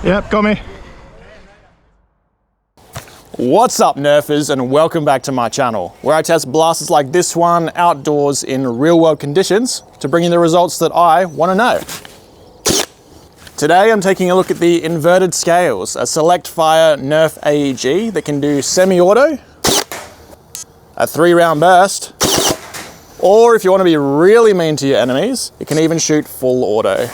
Yep, got me. What's up, Nerfers, and welcome back to my channel, where I test blasters like this one outdoors in real-world conditions to bring you the results that I want to know. Today I'm taking a look at the Inverted Scales, a select fire Nerf AEG that can do semi-auto, a 3-round burst, or if you want to be really mean to your enemies, it can even shoot full auto.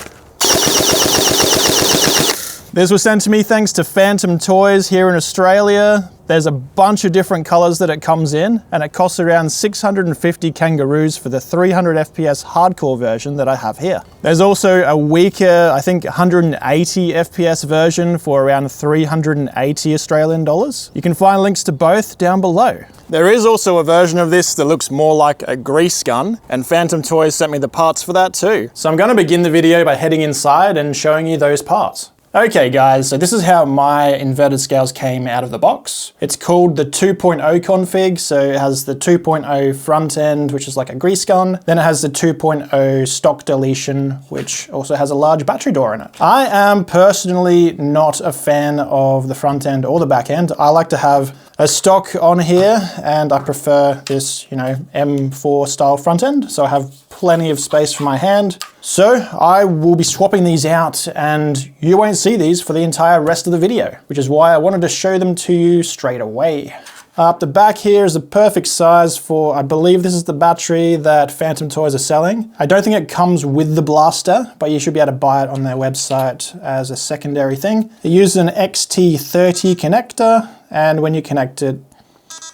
This was sent to me thanks to Phantom Toys here in Australia. There's a bunch of different colors that it comes in, and it costs around 650 kangaroos for the 300 FPS hardcore version that I have here. There's also a weaker, I think 180 FPS version for around 380 Australian dollars. You can find links to both down below. There is also a version of this that looks more like a grease gun, and Phantom Toys sent me the parts for that too. So I'm going to begin the video by heading inside and showing you those parts. Okay guys, so this is how my Inverted Scales came out of the box. It's called the 2.0 config, so it has the 2.0 front end, which is like a grease gun. Then it has the 2.0 stock deletion, which also has a large battery door in it. I am personally not a fan of the front end or the back end. I like to have a stock on here, and I prefer this, M4 style front end, so I have plenty of space for my hand. So I will be swapping these out, and you won't see these for the entire rest of the video, which is why I wanted to show them to you straight away. Up the back here is the perfect size for, I believe this is the battery that Phantom Toys are selling. I don't think it comes with the blaster, but you should be able to buy it on their website as a secondary thing. It uses an XT30 connector, and when you connect it,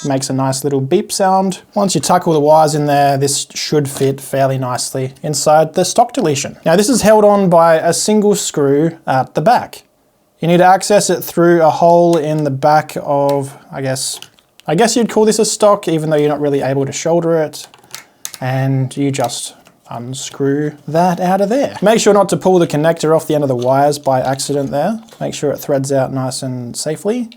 it makes a nice little beep sound. Once you tuck all the wires in there, this should fit fairly nicely inside the stock deletion. Now this is held on by a single screw at the back. You need to access it through a hole in the back of, I guess you'd call this a stock, even though you're not really able to shoulder it. And you just unscrew that out of there. Make sure not to pull the connector off the end of the wires by accident there. Make sure it threads out nice and safely.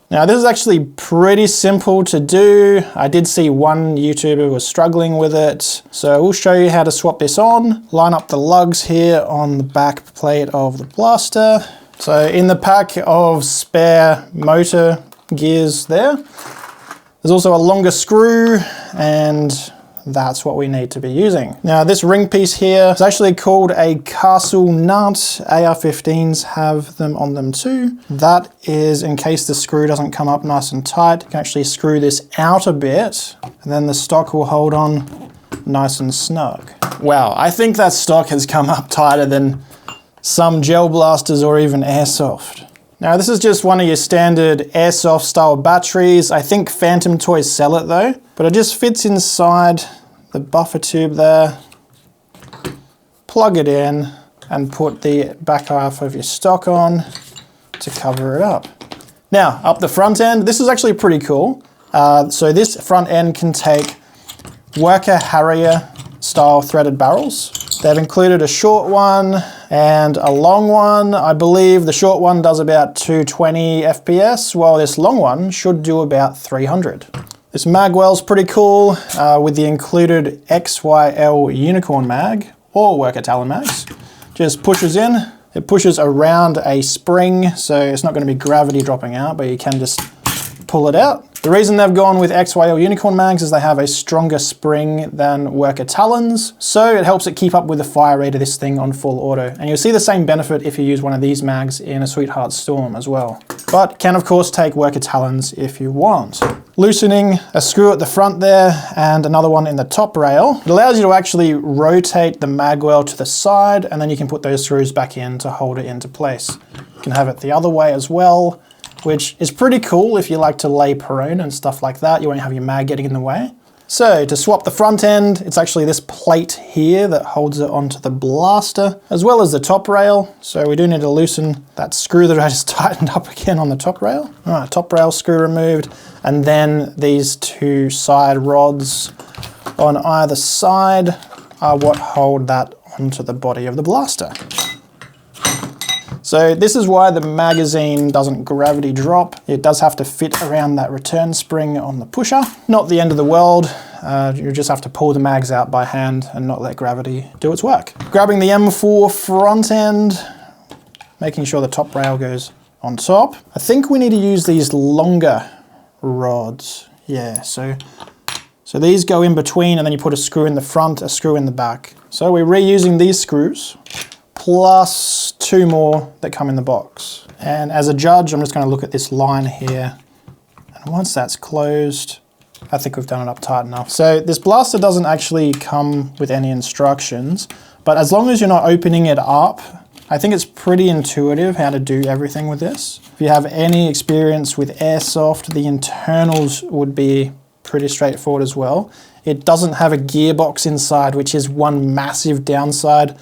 Now this is actually pretty simple to do. I did see one YouTuber was struggling with it. So we'll show you how to swap this on. Line up the lugs here on the back plate of the blaster. So in the pack of spare motor gears there's also a longer screw, and that's what we need to be using. Now this ring piece here is actually called a castle nut. AR-15s have them on them too. That is in case the screw doesn't come up nice and tight. You can actually screw this out a bit, and then the stock will hold on nice and snug. Wow, I think that stock has come up tighter than some gel blasters or even airsoft. Now this is just one of your standard airsoft style batteries. I think Phantom Toys sell it though, but it just fits inside the buffer tube there. Plug it in and put the back half of your stock on to cover it up. Now up the front end, this is actually pretty cool. So this front end can take Worker Harrier style threaded barrels. They've included a short one and a long one. I believe the short one does about 220 FPS, while this long one should do about 300. This magwell's pretty cool with the included XYL unicorn mag or Worker Talon mags. Just pushes in. It pushes around a spring, so it's not going to be gravity dropping out, but you can just pull it out. The reason they've gone with XYL unicorn mags is they have a stronger spring than Worker Talons, so it helps it keep up with the fire rate of this thing on full auto. And you'll see the same benefit if you use one of these mags in a Sweetheart Storm as well. But can of course take Worker Talons if you want. Loosening a screw at the front there and another one in the top rail. It allows you to actually rotate the magwell to the side, and then you can put those screws back in to hold it into place. You can have it the other way as well, which is pretty cool if you like to lay prone and stuff like that. You won't have your mag getting in the way. So to swap the front end, it's actually this plate here that holds it onto the blaster, as well as the top rail. So we do need to loosen that screw that I just tightened up again on the top rail. All right, top rail screw removed. And then these two side rods on either side are what hold that onto the body of the blaster. So this is why the magazine doesn't gravity drop. It does have to fit around that return spring on the pusher. Not the end of the world. You just have to pull the mags out by hand and not let gravity do its work. Grabbing the M4 front end, making sure the top rail goes on top. I think we need to use these longer rods. Yeah, so these go in between, and then you put a screw in the front, a screw in the back. So we're reusing these screws, plus 2 more that come in the box. And as a judge, I'm just going to look at this line here. And once that's closed, I think we've done it up tight enough. So this blaster doesn't actually come with any instructions, but as long as you're not opening it up, I think it's pretty intuitive how to do everything with this. If you have any experience with airsoft, the internals would be pretty straightforward as well. It doesn't have a gearbox inside, which is one massive downside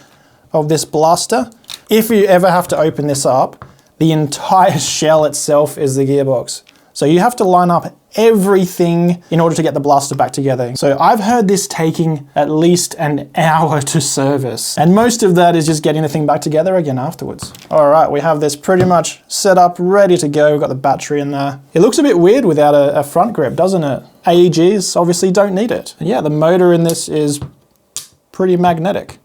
of this blaster. If you ever have to open this up, the entire shell itself is the gearbox. So you have to line up everything in order to get the blaster back together. So I've heard this taking at least an hour to service, and most of that is just getting the thing back together again afterwards. All right, we have this pretty much set up, ready to go. We've got the battery in there. It looks a bit weird without a front grip, doesn't it? AEGs obviously don't need it. And yeah, the motor in this is pretty magnetic.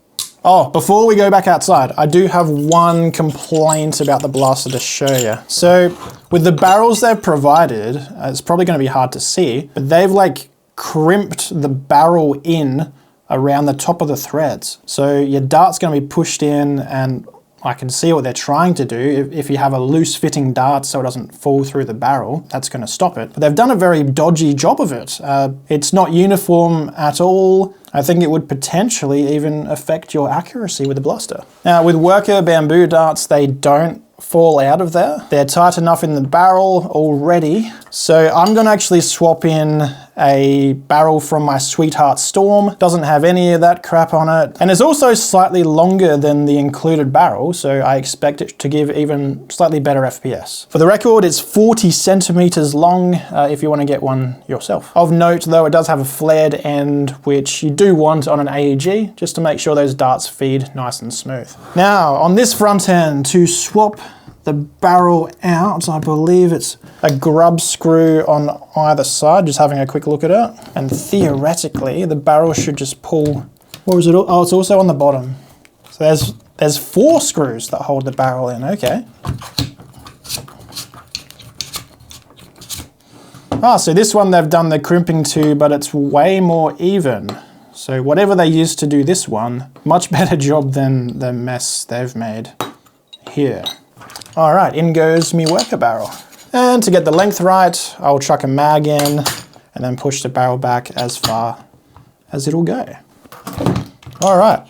Oh, before we go back outside, I do have one complaint about the blaster to show you. So with the barrels they've provided, it's probably going to be hard to see, but they've like crimped the barrel in around the top of the threads. So your dart's going to be pushed in, and I can see what they're trying to do. If you have a loose fitting dart so it doesn't fall through the barrel, that's going to stop it. But they've done a very dodgy job of it. It's not uniform at all. I think it would potentially even affect your accuracy with the blaster. Now with worker bamboo darts, they don't fall out of there. They're tight enough in the barrel already. So I'm gonna actually swap in a barrel from my Sweetheart Storm. Doesn't have any of that crap on it. And it's also slightly longer than the included barrel, so I expect it to give even slightly better FPS. For the record, it's 40 centimeters long if you wanna get one yourself. Of note though, it does have a flared end, which you do want on an AEG, just to make sure those darts feed nice and smooth. Now, on this front end, to swap the barrel out, I believe it's a grub screw on either side, just having a quick look at it. And theoretically, the barrel should just pull, or is it, oh, it's also on the bottom. So there's 4 screws that hold the barrel in, okay. Ah, so this one they've done the crimping to, but it's way more even. So whatever they used to do this one, much better job than the mess they've made here. All right, in goes me worker barrel. And to get the length right, I'll chuck a mag in and then push the barrel back as far as it'll go. All right.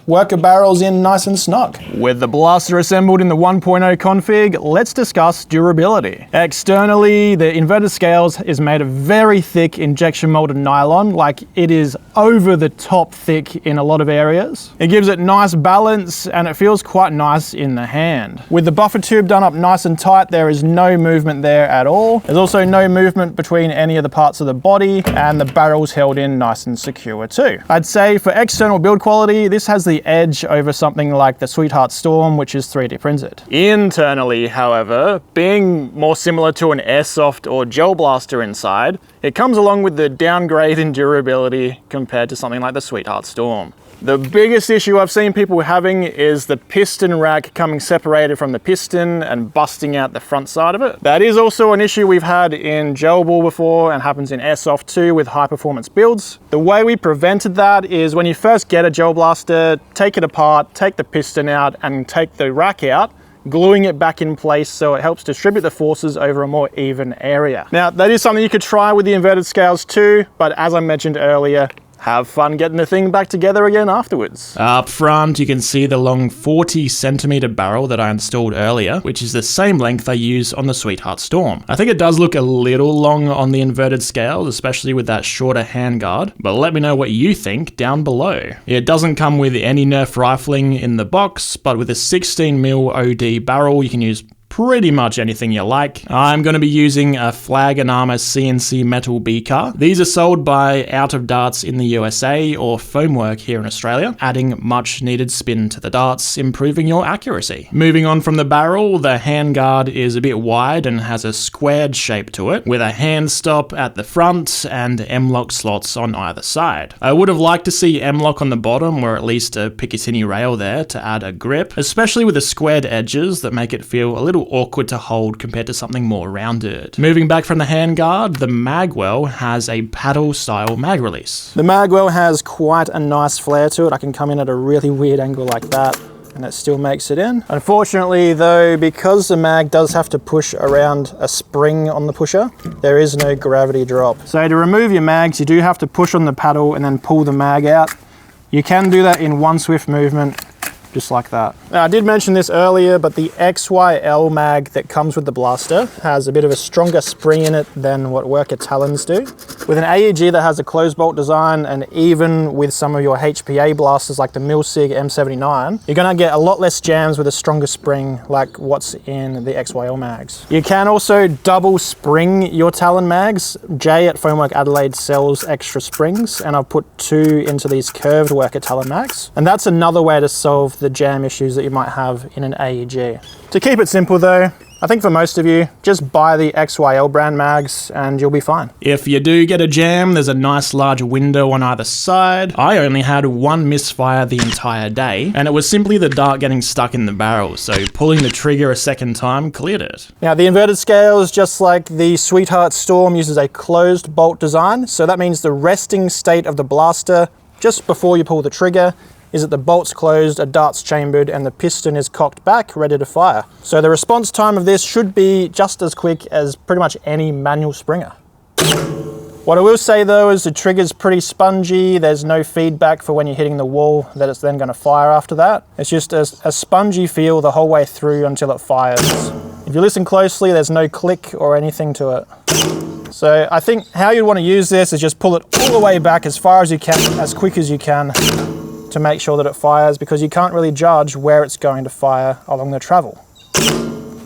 Worker barrels in nice and snug. With the blaster assembled in the 1.0 config, let's discuss durability. Externally, the inverted scales is made of very thick injection molded nylon, like it is over the top thick in a lot of areas. It gives it nice balance and it feels quite nice in the hand. With the buffer tube done up nice and tight, there is no movement there at all. There's also no movement between any of the parts of the body, and the barrel's held in nice and secure too. I'd say for external build quality, this has the edge over something like the Sweetheart Storm, which is 3D printed. Internally, however, being more similar to an airsoft or gel blaster inside, it comes along with the downgrade in durability compared to something like the Sweetheart Storm. The biggest issue I've seen people having is the piston rack coming separated from the piston and busting out the front side of it. That is also an issue we've had in gel ball before and happens in airsoft too with high performance builds. The way we prevented that is when you first get a gel blaster, take it apart, take the piston out and take the rack out, gluing it back in place so it helps distribute the forces over a more even area. Now, that is something you could try with the inverted scales too, but as I mentioned earlier, have fun getting the thing back together again afterwards. Up front, you can see the long 40 centimeter barrel that I installed earlier, which is the same length I use on the Sweetheart Storm. I think it does look a little long on the inverted scales, especially with that shorter handguard, but let me know what you think down below. It doesn't come with any Nerf rifling in the box, but with a 16mm OD barrel, you can use pretty much anything you like. I'm going to be using a Flag & Armour CNC metal beaker. These are sold by Out of Darts in the USA or Foamwork here in Australia, adding much needed spin to the darts, improving your accuracy. Moving on from the barrel, the handguard is a bit wide and has a squared shape to it, with a hand stop at the front and M-lock slots on either side. I would have liked to see M-lock on the bottom, or at least a Picatinny rail there to add a grip, especially with the squared edges that make it feel a little awkward to hold compared to something more rounded. Moving back from the handguard, the magwell has a paddle style mag release. The magwell has quite a nice flare to it. I can come in at a really weird angle like that, and it still makes it in. Unfortunately though, because the mag does have to push around a spring on the pusher, there is no gravity drop. So to remove your mags, you do have to push on the paddle and then pull the mag out. You can do that in one swift movement, just like that. Now, I did mention this earlier, but the XYL mag that comes with the blaster has a bit of a stronger spring in it than what Worker Talons do. With an AEG that has a closed bolt design, and even with some of your HPA blasters like the Milsig M79, you're gonna get a lot less jams with a stronger spring like what's in the XYL mags. You can also double spring your Talon mags. Jay at Foamwork Adelaide sells extra springs, and I've put 2 into these curved Worker Talon mags. And that's another way to solve the jam issues that you might have in an AEG. To keep it simple though, I think for most of you, just buy the XYL brand mags and you'll be fine. If you do get a jam, there's a nice large window on either side. I only had 1 misfire the entire day, and it was simply the dart getting stuck in the barrel, so pulling the trigger a second time cleared it. Now the inverted scales, just like the Sweetheart Storm, uses a closed bolt design, so that means the resting state of the blaster just before you pull the trigger is that the bolt's closed, a dart's chambered, and the piston is cocked back, ready to fire. So the response time of this should be just as quick as pretty much any manual springer. What I will say though is the trigger's pretty spongy. There's no feedback for when you're hitting the wall that it's then gonna fire after that. It's just a spongy feel the whole way through until it fires. If you listen closely, there's no click or anything to it. So I think how you'd wanna use this is just pull it all the way back as far as you can, as quick as you can, to make sure that it fires, because you can't really judge where it's going to fire along the travel.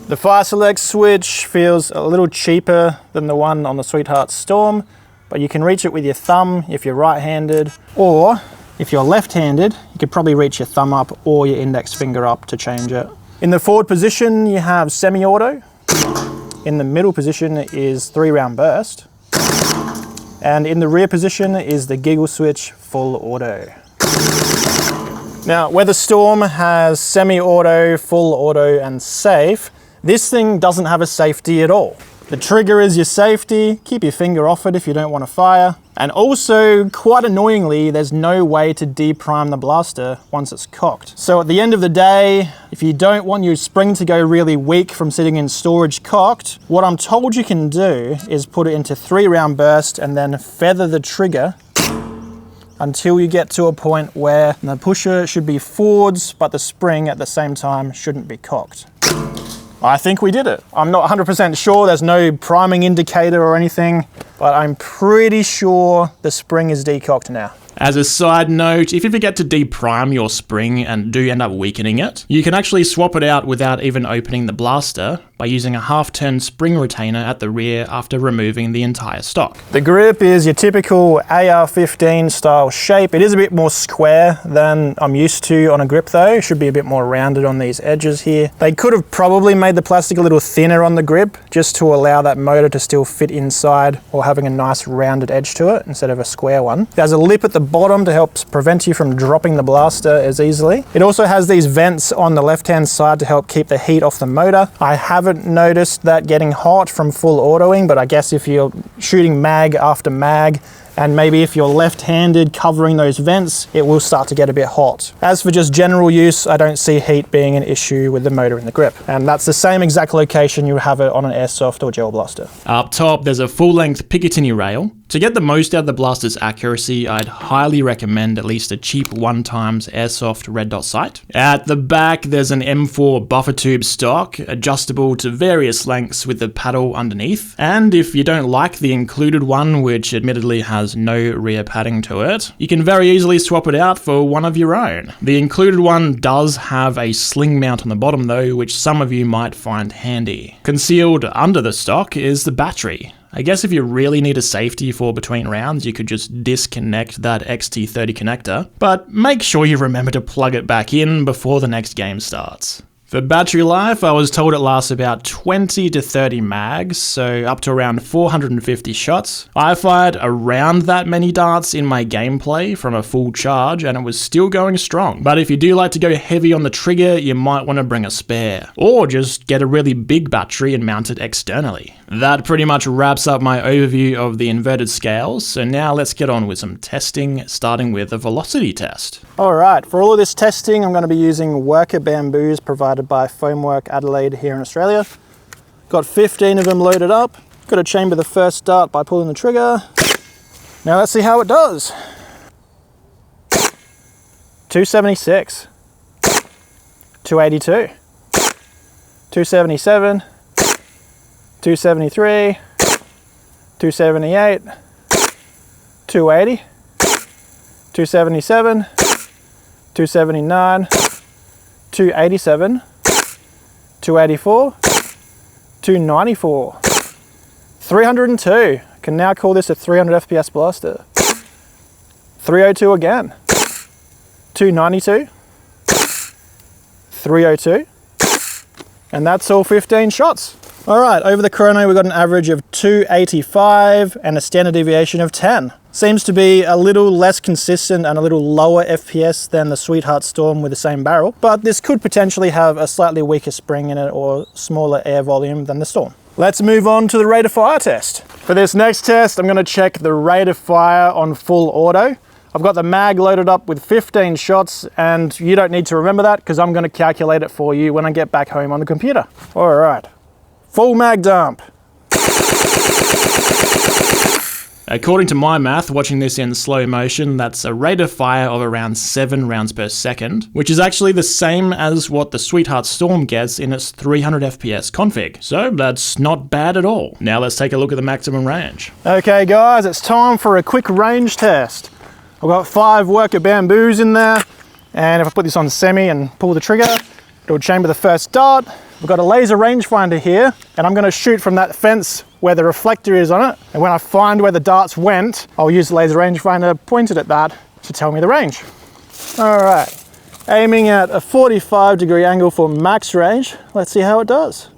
The fire select switch feels a little cheaper than the one on the Sweetheart Storm, but you can reach it with your thumb if you're right-handed, or if you're left-handed, you could probably reach your thumb up or your index finger up to change it. In the forward position, you have semi-auto. In the middle position is 3-round burst. And in the rear position is the giggle switch full auto. Now, where the Storm has semi-auto, full auto, and safe, this thing doesn't have a safety at all. The trigger is your safety. Keep your finger off it if you don't want to fire. And also, quite annoyingly, there's no way to deprime the blaster once it's cocked. So at the end of the day, if you don't want your spring to go really weak from sitting in storage cocked, what I'm told you can do is put it into 3-round burst and then feather the trigger until you get to a point where the pusher should be forwards, but the spring at the same time shouldn't be cocked. I think we did it. I'm not 100% sure, there's no priming indicator or anything, but I'm pretty sure the spring is decocked now. As a side note, if you forget to deprime your spring and do end up weakening it, you can actually swap it out without even opening the blaster by using a half-turn spring retainer at the rear after removing the entire stock. The grip is your typical AR-15 style shape. It is a bit more square than I'm used to on a grip though. It should be a bit more rounded on these edges here. They could have probably made the plastic a little thinner on the grip just to allow that motor to still fit inside while having a nice rounded edge to it instead of a square one. There's a lip at the bottom to help prevent you from dropping the blaster as easily. It also has these vents on the left-hand side to help keep the heat off the motor. I haven't noticed that getting hot from full autoing, but I guess if you're shooting mag after mag, and maybe if you're left-handed covering those vents, it will start to get a bit hot. As for just general use, I don't see heat being an issue with the motor in the grip. And that's the same exact location you have it on an airsoft or gel blaster. Up top, there's a full-length Picatinny rail. To get the most out of the blaster's accuracy, I'd highly recommend at least a cheap 1x airsoft red dot sight. At the back, there's an M4 buffer tube stock, adjustable to various lengths with the paddle underneath. And if you don't like the included one, which admittedly has has no rear padding to it, you can very easily swap it out for one of your own. The included one does have a sling mount on the bottom though, which some of you might find handy. Concealed under the stock is the battery. I guess if you really need a safety for between rounds, you could just disconnect that XT30 connector, but make sure you remember to plug it back in before the next game starts. For battery life, I was told it lasts about 20 to 30 mags, so up to around 450 shots. I fired around that many darts in my gameplay from a full charge, and it was still going strong. But if you do like to go heavy on the trigger, you might want to bring a spare, or just get a really big battery and mount it externally. That pretty much wraps up my overview of the inverted scales, so now let's get on with some testing, starting with a velocity test. Alright, for all of this testing, I'm going to be using worker bamboos provided by Foamwork Adelaide here in Australia. Got 15 of them loaded up. Got to chamber the first dart by pulling the trigger. Now let's see how it does. 276, 282, 277, 273, 278, 280, 277, 279, 287, 284, 294, 302. Can now call this a 300 FPS blaster. 302 again, 292, 302, and that's all 15 shots. All right, over the chrono, we got an average of 285 and a standard deviation of 10. Seems to be a little less consistent and a little lower FPS than the Sweetheart Storm with the same barrel, but this could potentially have a slightly weaker spring in it or smaller air volume than the Storm. Let's move on to the rate of fire test. For this next test, I'm gonna check the rate of fire on full auto. I've got the mag loaded up with 15 shots, and you don't need to remember that because I'm gonna calculate it for you when I get back home on the computer. All right. Full mag dump. According to my math, watching this in slow motion, that's a rate of fire of around 7 rounds per second, which is actually the same as what the Sweetheart Storm gets in its 300 FPS config. So that's not bad at all. Now let's take a look at the maximum range. Okay guys, it's time for a quick range test. I've got 5 worker bamboos in there, and if I put this on semi and pull the trigger, it'll chamber the first dart. We've got a laser rangefinder here, and I'm going to shoot from that fence where the reflector is on it. And when I find where the darts went, I'll use the laser rangefinder pointed at that to tell me the range. All right, aiming at a 45-degree angle for max range. Let's see how it does.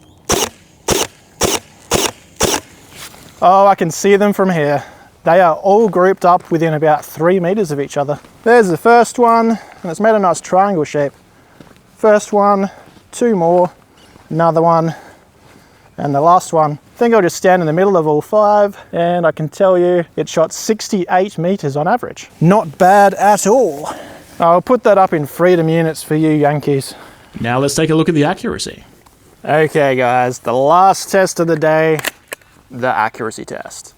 Oh, I can see them from here. They are all grouped up within about 3 meters of each other. There's the first one, and it's made a nice triangle shape. First one, 2 more. Another one, and the last one. I think I'll just stand in the middle of all 5, and I can tell you it shot 68 meters on average. Not bad at all. I'll put that up in freedom units for you Yankees. Now let's take a look at the accuracy. Okay guys, the last test of the day, the accuracy test.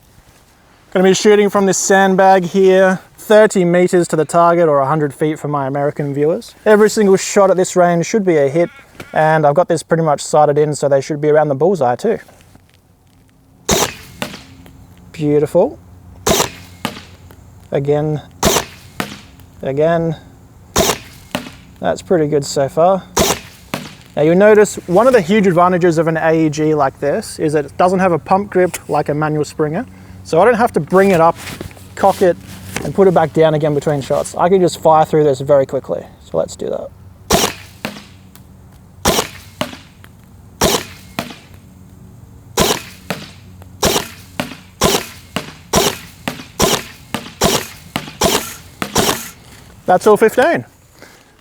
Gonna be shooting from this sandbag here, 30 meters to the target or 100 feet for my American viewers. Every single shot at this range should be a hit, and I've got this pretty much sighted in so they should be around the bullseye too. Beautiful. Again. Again. That's pretty good so far. Now you'll notice one of the huge advantages of an AEG like this is that it doesn't have a pump grip like a manual Springer. So I don't have to bring it up, cock it, and put it back down again between shots. I can just fire through this very quickly. So let's do that. That's all 15.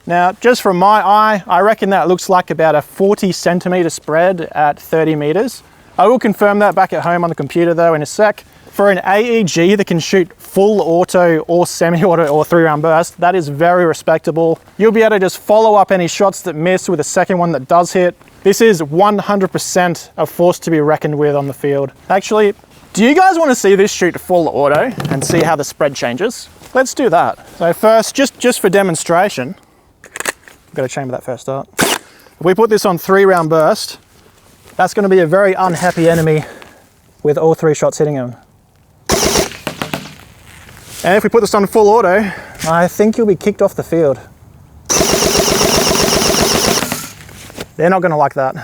Now, just from my eye, I reckon that looks like about a 40 centimeter spread at 30 meters. I will confirm that back at home on the computer though in a sec. For an AEG that can shoot full auto or semi-auto or 3-round burst, that is very respectable. You'll be able to just follow up any shots that miss with a second one that does hit. This is 100% a force to be reckoned with on the field. Actually, do you guys want to see this shoot full auto and see how the spread changes? Let's do that. So first, just for demonstration, I've got to chamber that first dart. If we put this on 3-round burst, that's going to be a very unhappy enemy with all 3 shots hitting him. And if we put this on full auto, I think you'll be kicked off the field. They're not going to like that.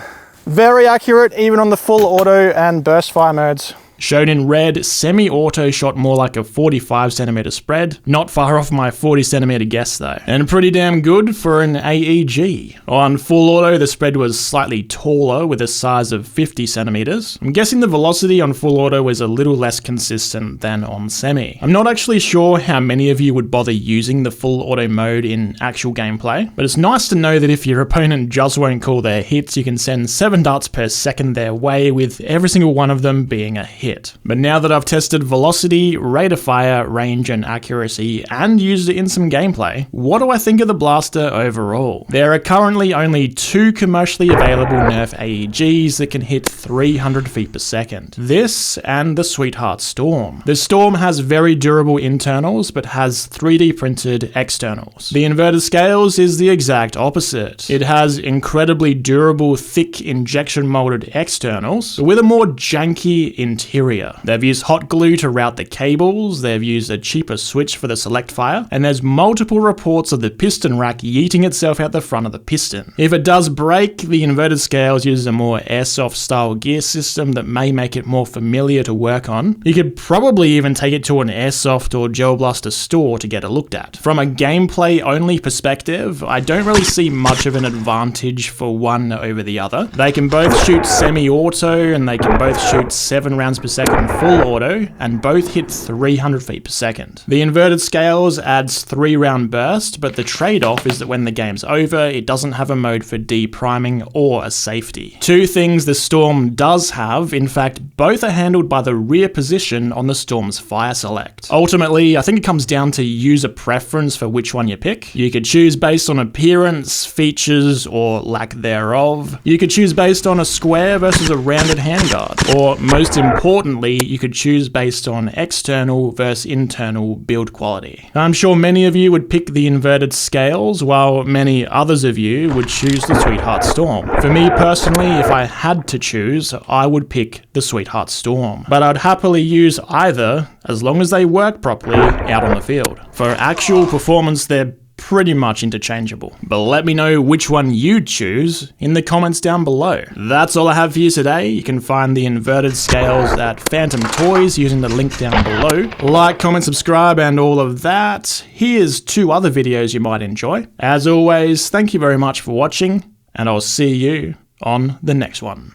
Very accurate, even on the full auto and burst fire modes. Shown in red, semi-auto shot more like a 45cm spread. Not far off my 40cm guess though. And pretty damn good for an AEG. On full auto, the spread was slightly taller with a size of 50cm. I'm guessing the velocity on full auto was a little less consistent than on semi. I'm not actually sure how many of you would bother using the full auto mode in actual gameplay, but it's nice to know that if your opponent just won't call their hits, you can send 7 darts per second their way with every single one of them being a hit. But now that I've tested velocity, rate of fire, range and accuracy, and used it in some gameplay, what do I think of the blaster overall? There are currently only 2 commercially available Nerf AEGs that can hit 300 feet per second. This and the Sweetheart Storm. The Storm has very durable internals, but has 3D printed externals. The Inverted Scales is the exact opposite. It has incredibly durable, thick injection molded externals, but with a more janky interior. They've used hot glue to route the cables, they've used a cheaper switch for the select fire, and there's multiple reports of the piston rack yeeting itself out the front of the piston. If it does break, the Inverted Scales uses a more airsoft style gear system that may make it more familiar to work on. You could probably even take it to an airsoft or gel blaster store to get it looked at. From a gameplay only perspective, I don't really see much of an advantage for one over the other. They can both shoot semi-auto and they can both shoot 7 rounds per second full auto, and both hit 300 feet per second. The Inverted Scales adds 3-round burst, but the trade-off is that when the game's over, it doesn't have a mode for de-priming or a safety. 2 things the Storm does have, in fact, both are handled by the rear position on the Storm's fire select. Ultimately, I think it comes down to user preference for which one you pick. You could choose based on appearance, features, or lack thereof. You could choose based on a square versus a rounded handguard, or most importantly, you could choose based on external versus internal build quality. I'm sure many of you would pick the Inverted Scales, while many others of you would choose the Sweetheart Storm. For me personally, if I had to choose, I would pick the Sweetheart Storm. But I'd happily use either, as long as they work properly out on the field. For actual performance, they're pretty much interchangeable. But let me know which one you'd choose in the comments down below. That's all I have for you today. You can find the Inverted Scales at Phantom Toys using the link down below. Like, comment, subscribe, and all of that. Here's 2 other videos you might enjoy. As always, thank you very much for watching, and I'll see you on the next one.